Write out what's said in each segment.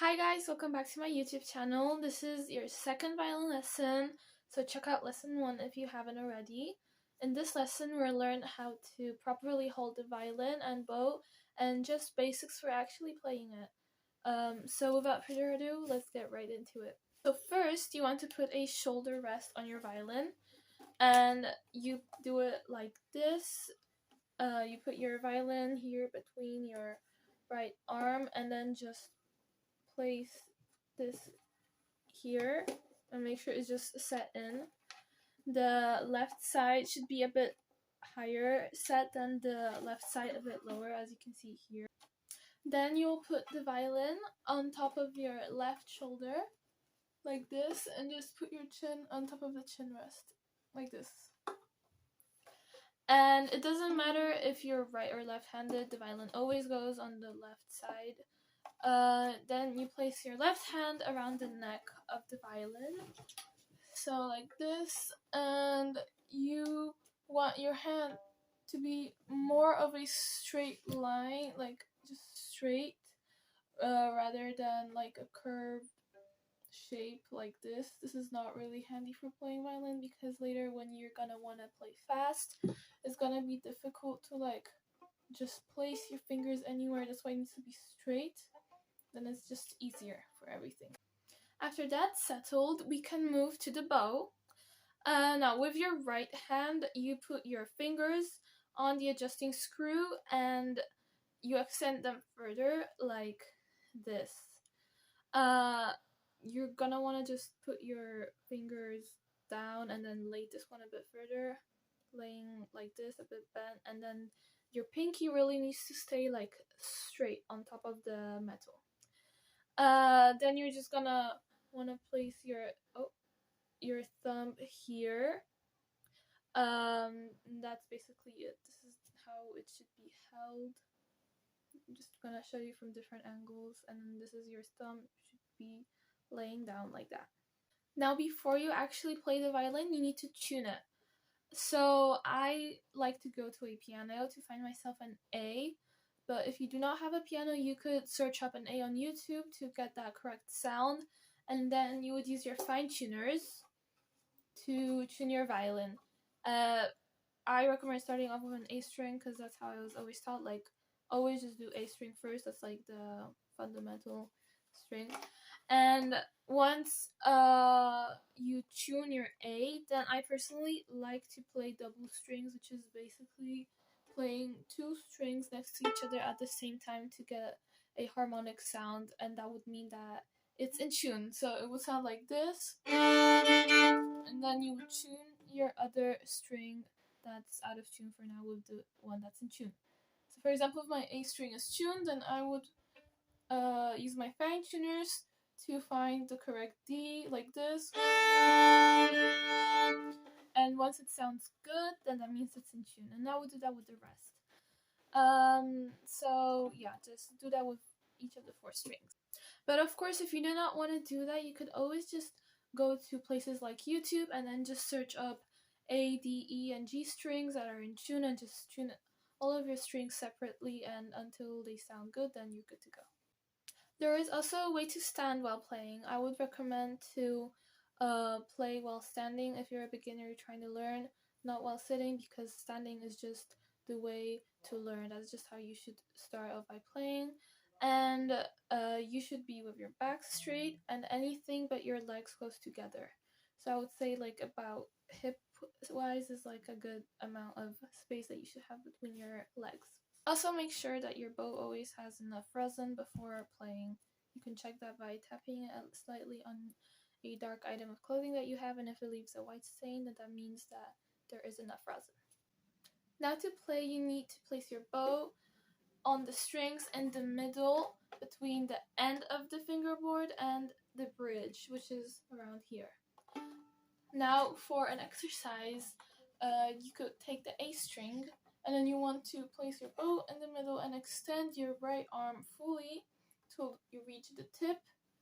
Hi guys, welcome back to my YouTube channel. This is your second violin lesson, so check out lesson 1 if you haven't already. In this lesson, we'll learn how to properly hold the violin and bow and just basics for actually playing it. So without further ado, let's get right into it. So first, you want to put a shoulder rest on your violin, and you do it like this. You put your violin here between your right arm and then just place this here and make sure it's just set in. The left side should be a bit higher set than the left side a bit lower, as you can see here. Then you'll put the violin on top of your left shoulder like this and just put your chin on top of the chin rest like this. And it doesn't matter if you're right or left-handed, the violin always goes on the left side. Then you place your left hand around the neck of the violin, so like this, and you want your hand to be more of a straight line, like just straight, rather than like a curved shape like this. This is not really handy for playing violin because later when you're gonna want to play fast, it's gonna be difficult to like just place your fingers anywhere. That's why it needs to be straight. Then it's just easier for everything. After that's settled, we can move to the bow. Now with your right hand, you put your fingers on the adjusting screw and you extend them further like this. You're gonna want to just put your fingers down and then lay this one a bit further, laying like this, a bit bent, and then your pinky really needs to stay like straight on top of the metal. Then you're just gonna want to place your thumb here. That's basically it. This is how it should be held. I'm just gonna show you from different angles, and then this is your thumb. Should be laying down like that. Now, before you actually play the violin, you need to tune it. So I like to go to a piano to find myself an A. But if you do not have a piano, you could search up an A on YouTube to get that correct sound, and then you would use your fine tuners to tune your violin. I recommend starting off with an A string because that's how I was always taught. Like, always just do A string first. That's like the fundamental string. And once you tune your A, then I personally like to play double strings, which is basically playing two strings next to each other at the same time to get a harmonic sound, and that would mean that it's in tune. So it would sound like this, and then you would tune your other string that's out of tune for now with the one that's in tune. So for example, if my A string is tuned, then I would use my fine tuners to find the correct D like this. And once it sounds good, then that means it's in tune. And now we'll do that with the rest. So yeah, just do that with each of the 4 strings. But of course, if you do not want to do that, you could always just go to places like YouTube and then just search up A, D, E, and G strings that are in tune and just tune all of your strings separately, and until they sound good, then you're good to go. There is also a way to stand while playing. I would recommend to play while standing if you're a beginner trying to learn, not while sitting, because standing is just the way to learn. That's just how you should start off by playing. And you should be with your back straight and anything but your legs close together. So I would say like about hip wise is like a good amount of space that you should have between your legs. Also, make sure that your bow always has enough resin before playing. You can check that by tapping it slightly on a dark item of clothing that you have, and if it leaves a white stain, then that means that there is enough resin. Now to play, you need to place your bow on the strings in the middle between the end of the fingerboard and the bridge, which is around here. Now for an exercise, you could take the A string, and then you want to place your bow in the middle and extend your right arm fully till you reach the tip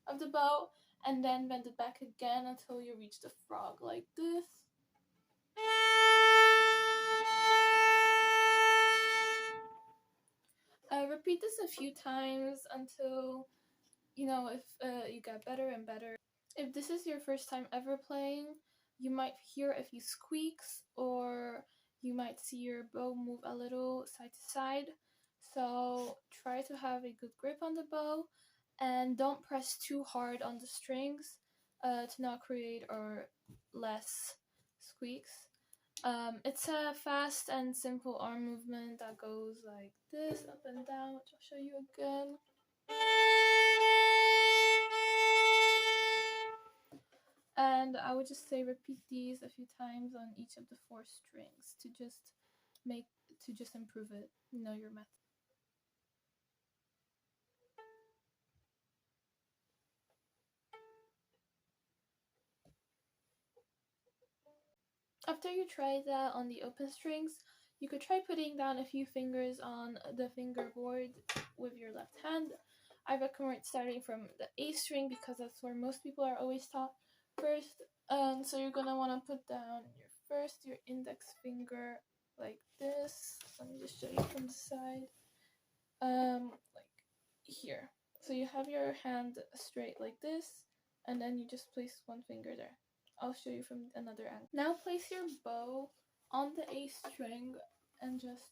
of the bow, and then bend it back again until you reach the frog like this. Repeat this a few times until if you get better and better. If this is your first time ever playing, you might hear a few squeaks, or you might see your bow move a little side to side. So try to have a good grip on the bow, and don't press too hard on the strings to not create or less squeaks. It's a fast and simple arm movement that goes like this, up and down, which I'll show you again. And I would just say repeat these a few times on each of the 4 strings to just improve it, your method. After you try that on the open strings, you could try putting down a few fingers on the fingerboard with your left hand. I recommend starting from the A string because that's where most people are always taught first. So you're gonna want to put down your index finger like this. Let me just show you from the side. Like here. So you have your hand straight like this, and then you just place one finger there. I'll show you from another angle. Now place your bow on the A string and just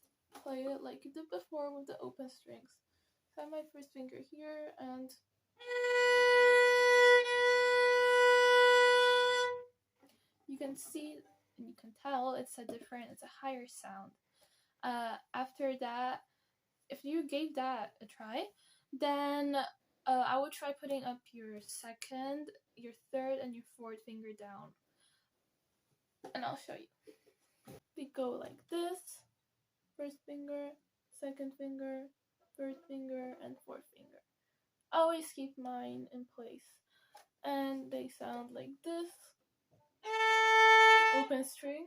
play it like you did before with the open strings. So I have my first finger here, and you can see and you can tell it's a higher sound. After that, if you gave that a try, then I would try putting up your second, your third, and your fourth finger down. And I'll show you. We go like this: first finger, second finger, third finger, and fourth finger. Always keep mine in place. And they sound like this: open string,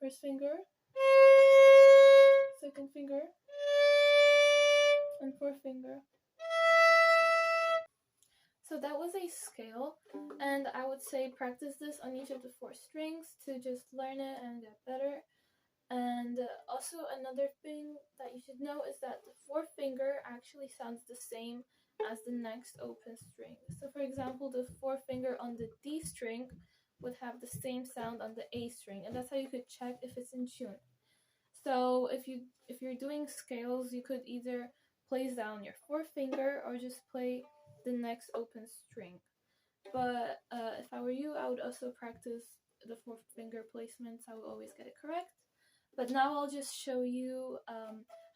first finger, second finger, and fourth finger. So that was a scale, and I would say practice this on each of the 4 strings to just learn it and get better. And also another thing that you should know is that the 4th finger actually sounds the same as the next open string. So for example, the 4th finger on the D string would have the same sound on the A string, and that's how you could check if it's in tune. So if you're doing scales, you could either place down your 4th finger or just play the next open string. But if I were you, I would also practice the 4th finger placements. I would always get it correct. But now I'll just show you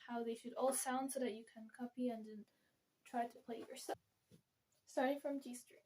how they should all sound so that you can copy and then try to play yourself. Starting from G string.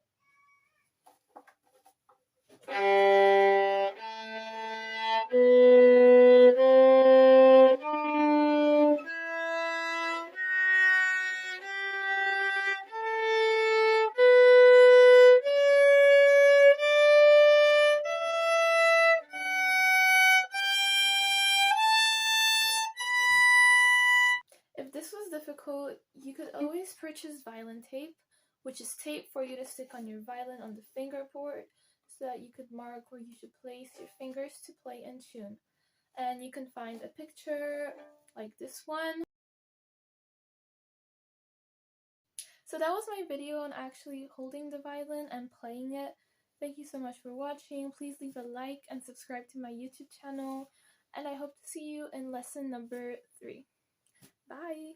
If this was difficult, you could always purchase violin tape, which is tape for you to stick on your violin on the fingerboard so that you could mark where you should place your fingers to play in tune. And you can find a picture like this one. So that was my video on actually holding the violin and playing it. Thank you so much for watching. Please leave a like and subscribe to my YouTube channel. And I hope to see you in lesson number 3. Bye!